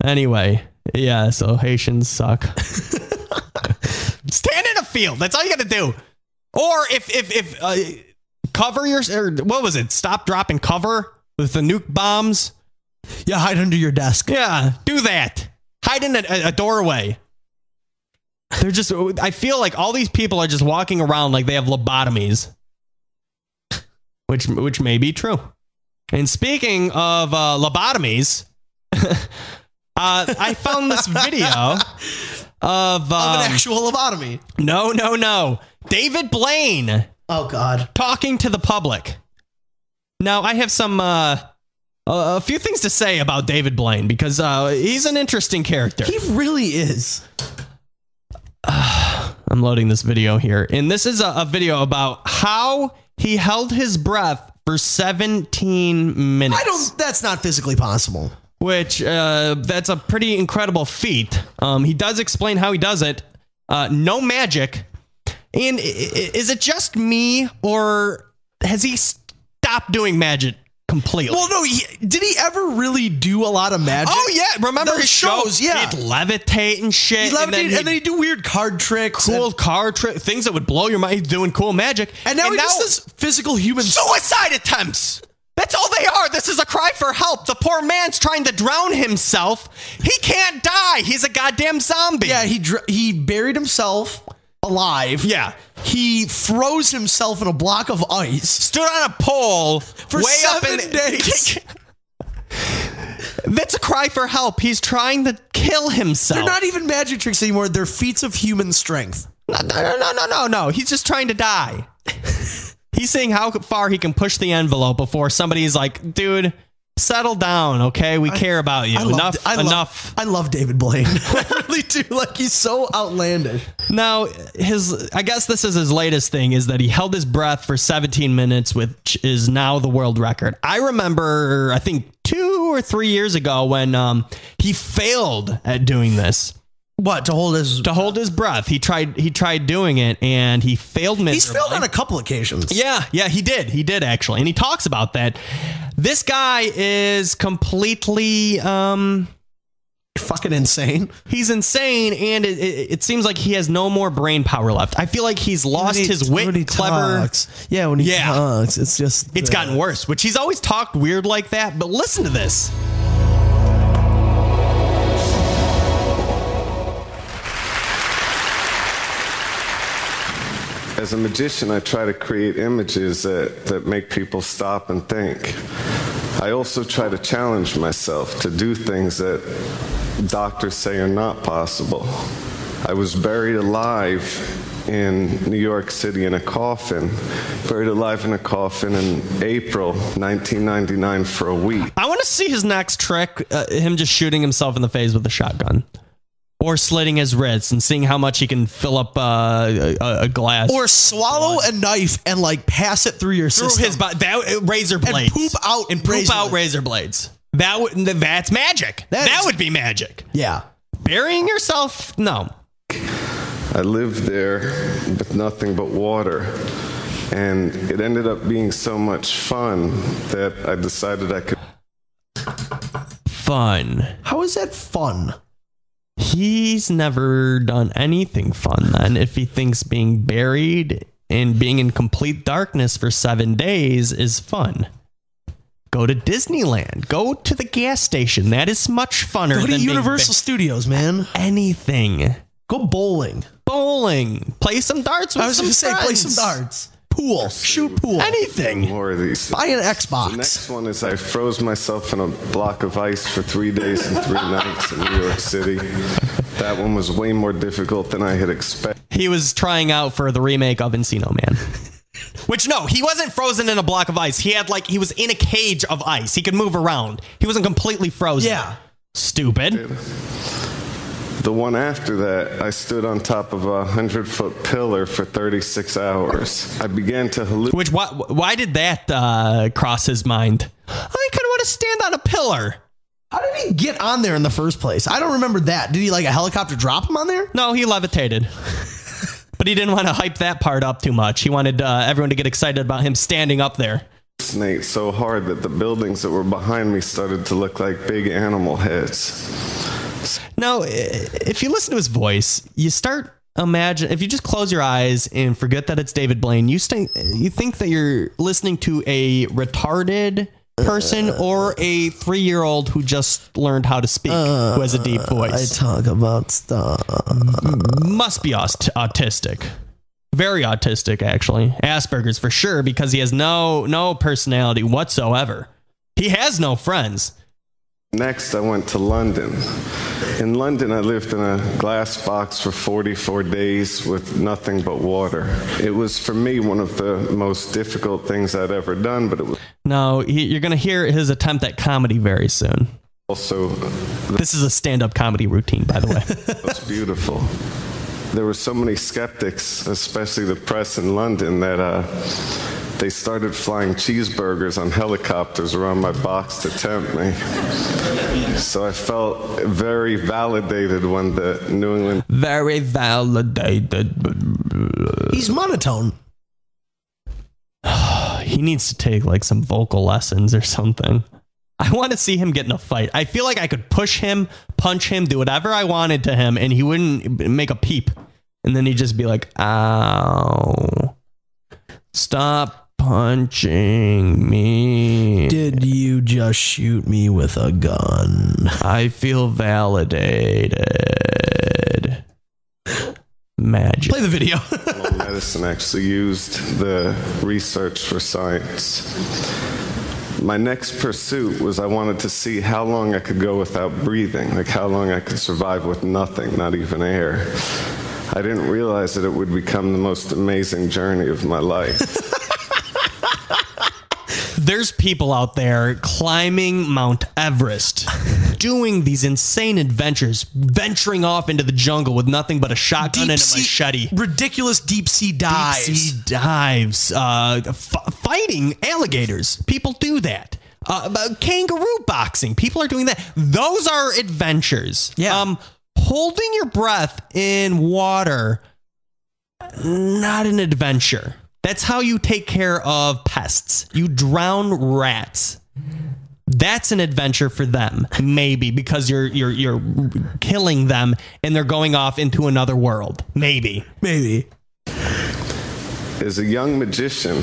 Anyway, yeah, so Haitians suck. Stand in a field. That's all you got to do. Or if cover your, or what was it? Stop, drop, and cover with the nuke bombs. Yeah, hide under your desk. Yeah, do that. Hide in a doorway. They're just, I feel like all these people are just walking around like they have lobotomies. Which may be true. And speaking of lobotomies, I found this video of an actual lobotomy. No. David Blaine. Oh, God. Talking to the public. Now, I have some a few things to say about David Blaine because he's an interesting character. He really is. I'm loading this video here. And this is a video about how he held his breath for 17 minutes. That's not physically possible. Which, that's a pretty incredible feat. He does explain how he does it. No magic. And is it just me, or has he stopped doing magic completely? Well, no. Did he ever really do a lot of magic? Oh, yeah. Remember his shows? Yeah. He'd levitate and shit. And then he'd do weird card tricks. Cool card tricks. Things that would blow your mind. He's doing cool magic. And now he just does physical human suicide attempts. That's all they are. This is a cry for help. The poor man's trying to drown himself. He can't die. He's a goddamn zombie. Yeah, he buried himself alive. Yeah. He froze himself in a block of ice. Stood on a pole for way 7 up in days. That's a cry for help. He's trying to kill himself. They're not even magic tricks anymore. They're feats of human strength. No. He's just trying to die. He's saying how far he can push the envelope before somebody's like, dude, settle down, okay? We care about you. Enough. I love David Blaine. I really do. Like, he's so outlandish. Now, I guess this is his latest thing, is that he held his breath for 17 minutes, which is now the world record. I remember, I think 2 or 3 years ago when he failed at doing this. What, to hold his breath? He tried doing it and he failed miserably. He's failed on a couple occasions. Yeah, he did actually, and he talks about that. This guy is completely fucking insane. He's insane, and it seems like he has no more brain power left. I feel like he's lost his wit. Clever. Yeah, when he talks, it's gotten worse. Which he's always talked weird like that. But listen to this. As a magician, I try to create images that make people stop and think. I also try to challenge myself to do things that doctors say are not possible. I was buried alive in New York City in a coffin, buried alive in a coffin in April 1999 for a week. I want to see his next trick, him just shooting himself in the face with a shotgun. Or slitting his wrists and seeing how much he can fill up a glass. Or swallow a knife and like pass it through your system. Through his body. Razor blades. And poop out razor blades. That's magic. That would be magic. Yeah. Burying yourself? No. I lived there with nothing but water. And it ended up being so much fun that I decided I could. Fun. How is that fun? He's never done anything fun then if he thinks being buried and being in complete darkness for 7 days is fun. Go to Disneyland. Go to the gas station. That is much funner. Go to Universal Studios, man. Anything. Go bowling. Play some darts with some friends. Play some darts. Pool. Shoot pool. Anything. More of these. Buy an Xbox. The next one is I froze myself in a block of ice for 3 days and 3 nights in New York City. That one was way more difficult than I had expected. He was trying out for the remake of Encino Man. Which, no, he wasn't frozen in a block of ice. He was in a cage of ice. He could move around. He wasn't completely frozen. Yeah. Stupid. The one after that, I stood on top of a 100-foot pillar for 36 hours. I began to hallucinate. Why did that cross his mind? I kind of want to stand on a pillar. How did he get on there in the first place? I don't remember that. Did he like a helicopter drop him on there? No, he levitated. But he didn't want to hype that part up too much. He wanted everyone to get excited about him standing up there. So hard that the buildings that were behind me started to look like big animal heads. Now, if you listen to his voice, you start imagine if you just close your eyes and forget that it's David Blaine, you think that you're listening to a retarded person or a 3-year-old who just learned how to speak, who has a deep voice. I talk about stuff. Must be autistic. Very autistic, actually. Asperger's for sure, because he has no personality whatsoever. He has no friends. Next, I went to London. In London, I lived in a glass box for 44 days with nothing but water. It was, for me, one of the most difficult things I'd ever done, but it was... No, you're going to hear his attempt at comedy very soon. Also... This is a stand-up comedy routine, by the way. It's beautiful. There were so many skeptics, especially the press in London, that... they started flying cheeseburgers on helicopters around my box to tempt me. So I felt very validated when the New England... Very validated. He's monotone. He needs to take like some vocal lessons or something. I want to see him get in a fight. I feel like I could push him, punch him, do whatever I wanted to him, and he wouldn't make a peep. And then he'd just be like, ow. Stop punching me. Did you just shoot me with a gun? I feel validated. Magic. Play the video. Medicine actually used the research for science. My next pursuit was I wanted to see how long I could go without breathing, like how long I could survive with nothing, not even air. I didn't realize that it would become the most amazing journey of my life. There's people out there climbing Mount Everest, doing these insane adventures, venturing off into the jungle with nothing but a shotgun and a machete. Ridiculous deep sea dives. Deep sea dives. Fighting alligators. People do that. Kangaroo boxing. People are doing that. Those are adventures. Yeah. Holding your breath in water, not an adventure. That's how you take care of pests. You drown rats. That's an adventure for them, maybe, because you're killing them and they're going off into another world. Maybe. As a young magician,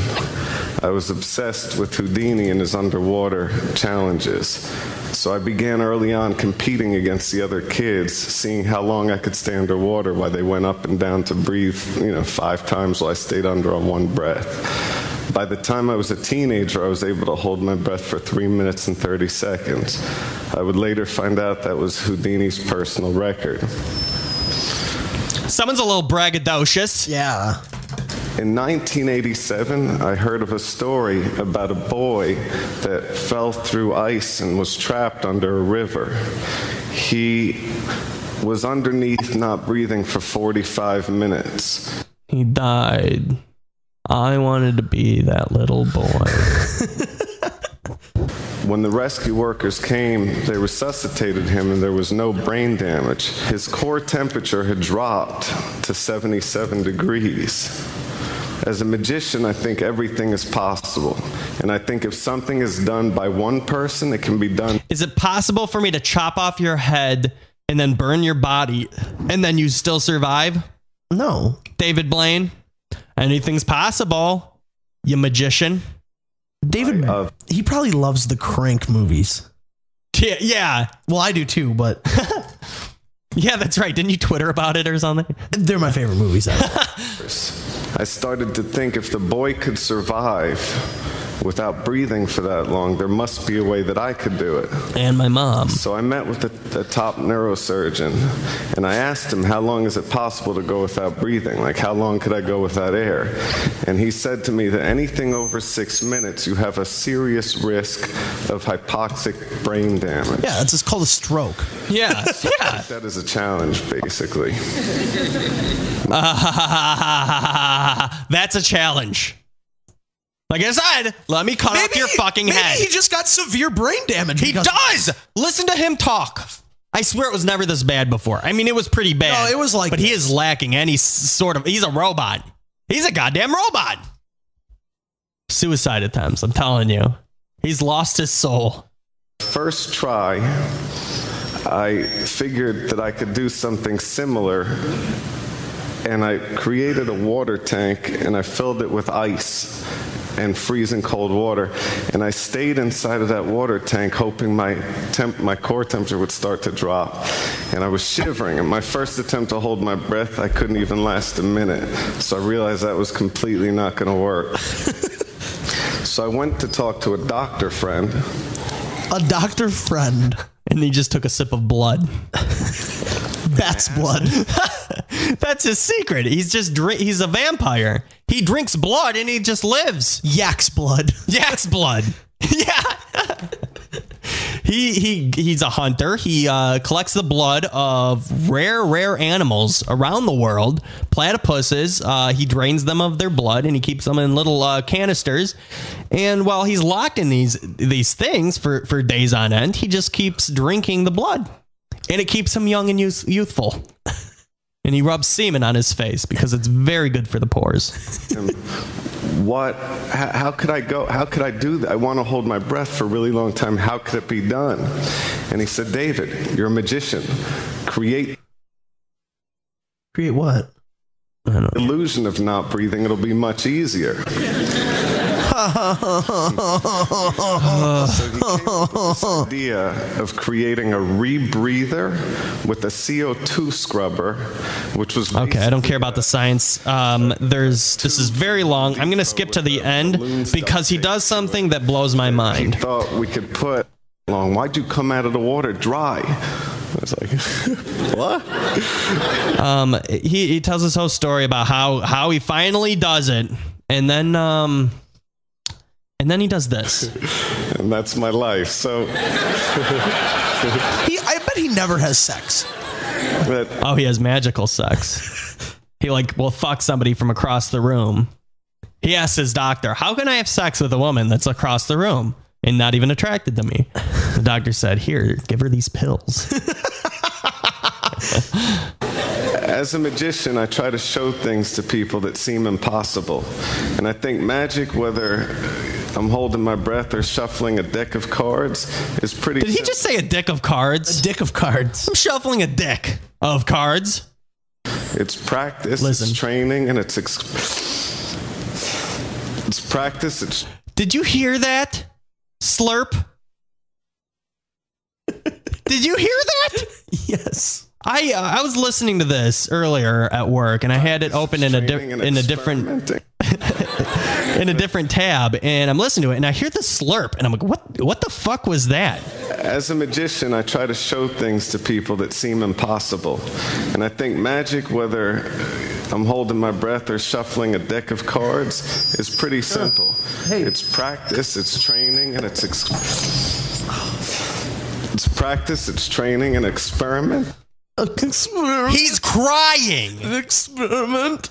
I was obsessed with Houdini and his underwater challenges. So I began early on competing against the other kids, seeing how long I could stay underwater while they went up and down to breathe, 5 times while I stayed under on one breath. By the time I was a teenager, I was able to hold my breath for 3 minutes and 30 seconds. I would later find out that was Houdini's personal record. Someone's a little braggadocious. Yeah. In 1987, I heard of a story about a boy that fell through ice and was trapped under a river. He was underneath, not breathing for 45 minutes. He died. I wanted to be that little boy. When the rescue workers came, they resuscitated him and there was no brain damage. His core temperature had dropped to 77 degrees. As a magician, I think everything is possible. And I think if something is done by one person, it can be done. Is it possible for me to chop off your head and then burn your body and then you still survive? No. David Blaine, anything's possible, you magician. David, he probably loves the Crank movies. Yeah. Well, I do too, but... Yeah, that's right. Didn't you Twitter about it or something? They're my favorite movies ever. I started to think if the boy could survive without breathing for that long, there must be a way that I could do it. And my mom. So I met with the top neurosurgeon, and I asked him, how long is it possible to go without breathing? Like, how long could I go without air? And he said to me that anything over 6 minutes, you have a serious risk of hypoxic brain damage. Yeah, it's called a stroke. Yeah. Yeah. That is a challenge, basically. That's a challenge. Like I said, let me cut off your fucking head. Maybe he just got severe brain damage. He does! Listen to him talk. I swear it was never this bad before. I mean, it was pretty bad. No, it was like... But he is lacking any sort of... He's a robot. He's a goddamn robot. Suicide attempts, I'm telling you. He's lost his soul. First try, I figured that I could do something similar, and I created a water tank and I filled it with ice and freezing cold water, and I stayed inside of that water tank hoping my core temperature would start to drop. And I was shivering, and my first attempt to hold my breath, I couldn't even last a minute. So I realized that was completely not going to work. So I went to talk to a doctor friend. A doctor friend. And he just took a sip of blood. Bat's blood. That's his secret. He's a vampire. He drinks blood and he just lives. Yak's blood. Yak's blood. Yeah. He's a hunter. He collects the blood of rare animals around the world. Platypuses. He drains them of their blood and he keeps them in little canisters. And while he's locked in these things for days on end, he just keeps drinking the blood. And it keeps him young and youthful. And he rubs semen on his face because it's very good for the pores. How could I do that? I want to hold my breath for a really long time. How could it be done? And he said, David, you're a magician. Create what? I don't know. Illusion of not breathing. It'll be much easier. So he came up with this idea of creating a rebreather with a CO2 scrubber, which was okay. I don't care about the science. This is very long. I'm going to skip to the end because he does something that blows my mind. He thought we could put long. Why'd you come out of the water dry? I was like, what? He tells this whole story about how he finally does it, and then he does this. And that's my life. So I bet he never has sex. He has magical sex. He will fuck somebody from across the room. He asks his doctor, how can I have sex with a woman that's across the room and not even attracted to me? The doctor said, here, give her these pills. As a magician, I try to show things to people that seem impossible. And I think magic, whether I'm holding my breath or shuffling a deck of cards, is pretty Did he just say a deck of cards? A deck of cards. I'm shuffling a deck of cards. It's practice, Listen. It's training, and it's practice. Did you hear that? Slurp? Did you hear that? Yes. I was listening to this earlier at work, and I had it open in a different tab, and I'm listening to it, and I hear the slurp, and I'm like, what the fuck was that? As a magician, I try to show things to people that seem impossible. And I think magic, whether I'm holding my breath or shuffling a deck of cards, is pretty simple. Hey. It's practice, it's training, and it's practice, it's training, and experiment. Experiment. He's crying. An experiment.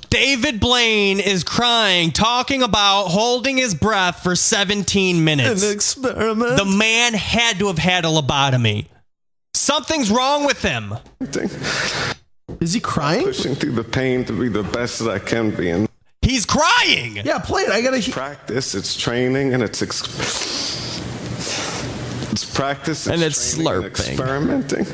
David Blaine is crying, talking about holding his breath for 17 minutes. An experiment. The man had to have had a lobotomy. Something's wrong with him. Is he crying? Pushing through the pain to be the best that I can be. And He's crying. Yeah, play it. I gotta hear. practice, it's training, and it's practice, And it's training, and slurping. experimenting,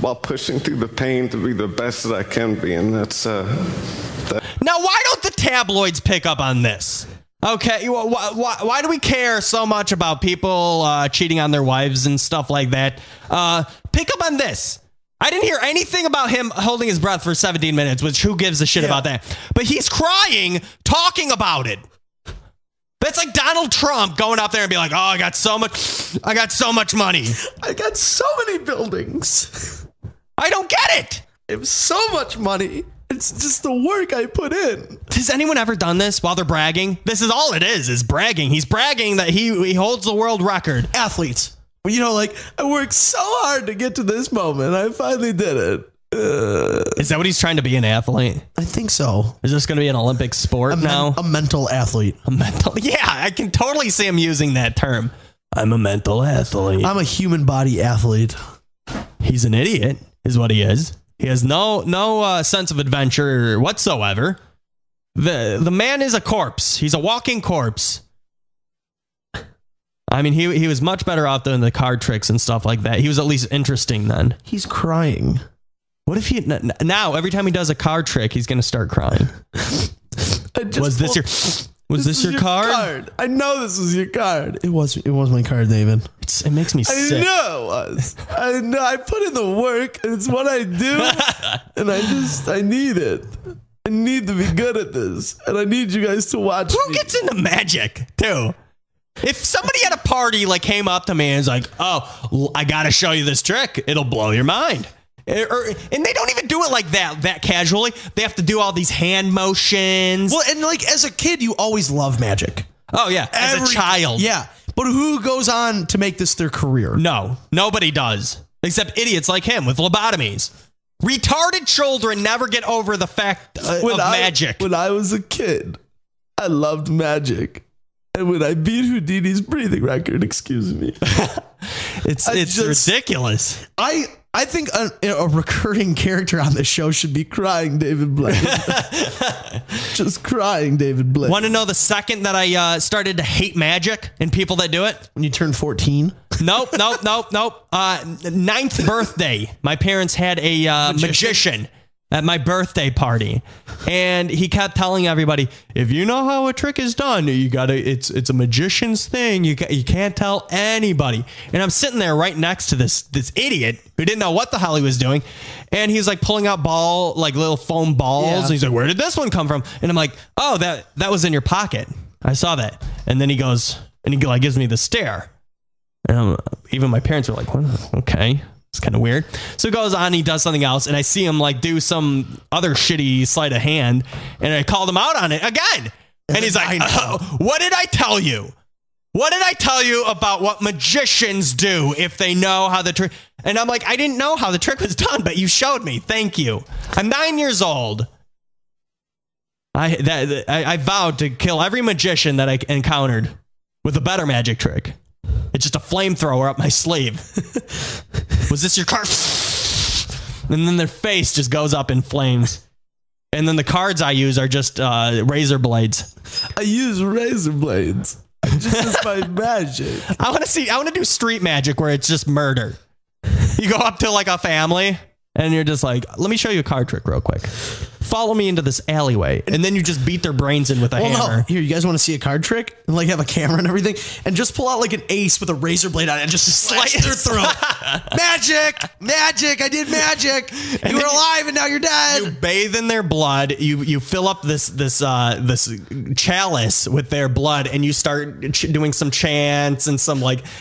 while pushing through the pain to be the best that I can be. And that's Now, why don't the tabloids pick up on this? Okay, why do we care so much about people cheating on their wives and stuff like that? Pick up on this. I didn't hear anything about him holding his breath for 17 minutes, which who gives a shit about that? But he's crying, talking about it. That's like Donald Trump going up there and be like, oh, I got so much money. I got so many buildings. I don't get it. I have so much money. It's just the work I put in. Has anyone ever done this while they're bragging? This is all it is bragging. He's bragging that he holds the world record. Athletes. You know, like, I worked so hard to get to this moment. I finally did it. Is that what he's trying to be, an athlete? I think so. Is this going to be an Olympic sport now? A mental athlete. A mental? Yeah, I can totally see him using that term. I'm a mental athlete. I'm a human body athlete. He's an idiot, is what he is. He has no sense of adventure whatsoever. The man is a corpse. He's a walking corpse. I mean, he was much better out than the card tricks and stuff like that. He was at least interesting then. He's crying. What if he now every time he does a card trick, he's gonna start crying? Was this your card? I know this was your card. It was my card, David. It makes me sick. I know it was. I know. I put in the work. It's what I do, and I need it. I need to be good at this, and I need you guys to watch. Who gets into magic too? If somebody at a party like came up to me and was like, "Oh, I got to show you this trick. It'll blow your mind." And they don't even do it like that casually. They have to do all these hand motions. Well, and like as a kid, you always love magic. Oh yeah, as a child. Yeah, but who goes on to make this their career? No, nobody does, except idiots like him with lobotomies. Retarded children never get over the fact of magic. When I was a kid, I loved magic. And when I beat Houdini's breathing record, excuse me. it's ridiculous. I think a recurring character on the show should be crying David Blaine. Just crying David Blaine. Want to know the second that I started to hate magic and people that do it? When you turned 14? Nope. 9th birthday. My parents had a magician at my birthday party, and he kept telling everybody, if you know how a trick is done, it's a magician's thing. You can't tell anybody. And I'm sitting there right next to this idiot who didn't know what the hell he was doing, and he's like pulling out little foam balls. Yeah. And he's like, where did this one come from? And I'm like, oh, that was in your pocket. I saw that. And then he goes and he gives me the stare, and even my parents were like, well, okay. It's kind of weird. So he goes on, he does something else, and I see him like do some other shitty sleight of hand, and I called him out on it again. And he's like, what did I tell you? What did I tell you about what magicians do if they know how the trick? And I'm like, I didn't know how the trick was done, but you showed me. Thank you. I'm 9 years old. I vowed to kill every magician that I encountered with a better magic trick. It's just a flamethrower up my sleeve. Was this your card? And then their face just goes up in flames. And then the cards I use are just razor blades. I use razor blades. Just my magic. I want to do street magic where it's just murder. You go up to like a family and you're just like, let me show you a card trick real quick. Follow me into this alleyway. And then you just beat their brains in with a hammer. No. Here, you guys want to see a card trick? And like have a camera and everything? And just pull out like an ace with a razor blade on it and just slice their throat. Magic. I did magic. You were alive and now you're dead. You bathe in their blood. You fill up this chalice with their blood and you start doing some chants and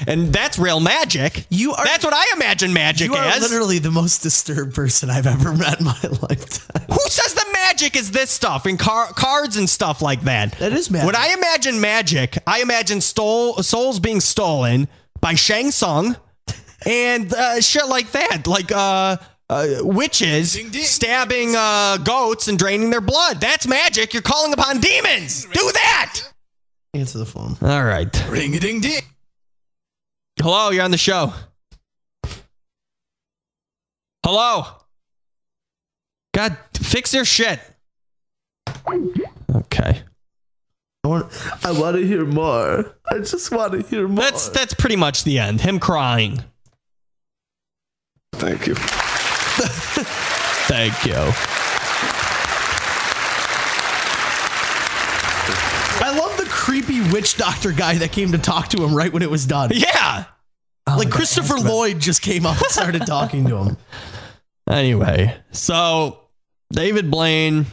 and that's real magic. That's what I imagine magic as. You are literally the most disturbed person I've ever met in my lifetime. Who says the magic is this stuff and cards and stuff like that? That is magic. When I imagine magic, I imagine souls being stolen by Shang Tsung and shit like that. Like witches stabbing goats and draining their blood. That's magic. You're calling upon demons. Do that. Answer the phone. All right. Ring-a-ding-ding. Hello, you're on the show. Hello. God, fix your shit. Okay. I want to hear more. I just want to hear more. That's pretty much the end. Him crying. Thank you. Thank you. I love the creepy witch doctor guy that came to talk to him right when it was done. Yeah. Like Christopher Lloyd just came up and started talking to him. Anyway, so David Blaine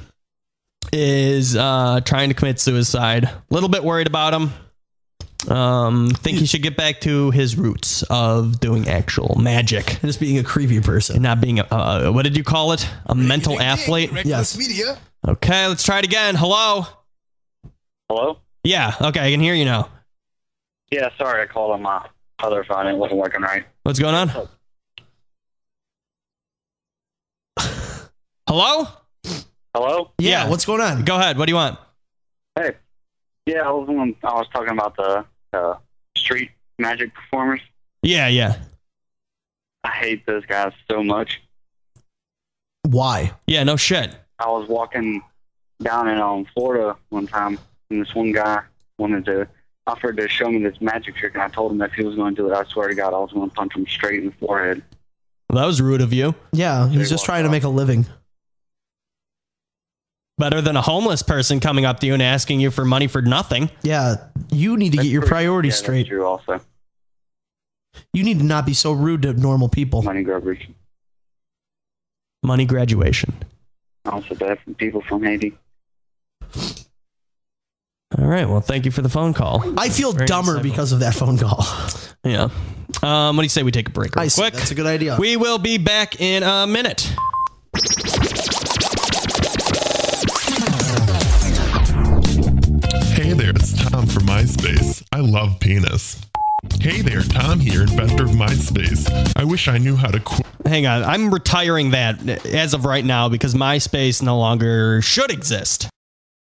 is trying to commit suicide. A little bit worried about him. Think he should get back to his roots of doing actual magic. And just being a creepy person. And not being a, what did you call it? A mental athlete? Yes. Media. Okay, let's try it again. Hello? Hello? Yeah, okay, I can hear you now. Yeah, sorry, I called on my other phone. It wasn't working right. What's going on? Hello? Hello? Yeah, what's going on? Go ahead. What do you want? Hey. Yeah, I was talking about the street magic performers. Yeah. I hate those guys so much. Why? Yeah, no shit. I was walking down in Florida one time, and this one guy wanted to offered to show me this magic trick, and I told him that if he was going to do it, I swear to God, I was going to punch him straight in the forehead. Well, that was rude of you. Yeah, he was just trying to make a living. Better than a homeless person coming up to you and asking you for money for nothing. Yeah, you need to get your priorities straight. That's true also. You need to not be so rude to normal people. Money graduation. Money graduation. Also bad from people from Haiti. All right. Well, thank you for the phone call. I feel dumber because of that phone call. Yeah. What do you say we take a break real quick? That's a good idea. We will be back in a minute. Hey there, it's Tom from MySpace. I love penis. Hey there, Tom here, inventor of MySpace. I wish I knew how to Hang on, I'm retiring that as of right now because MySpace no longer should exist.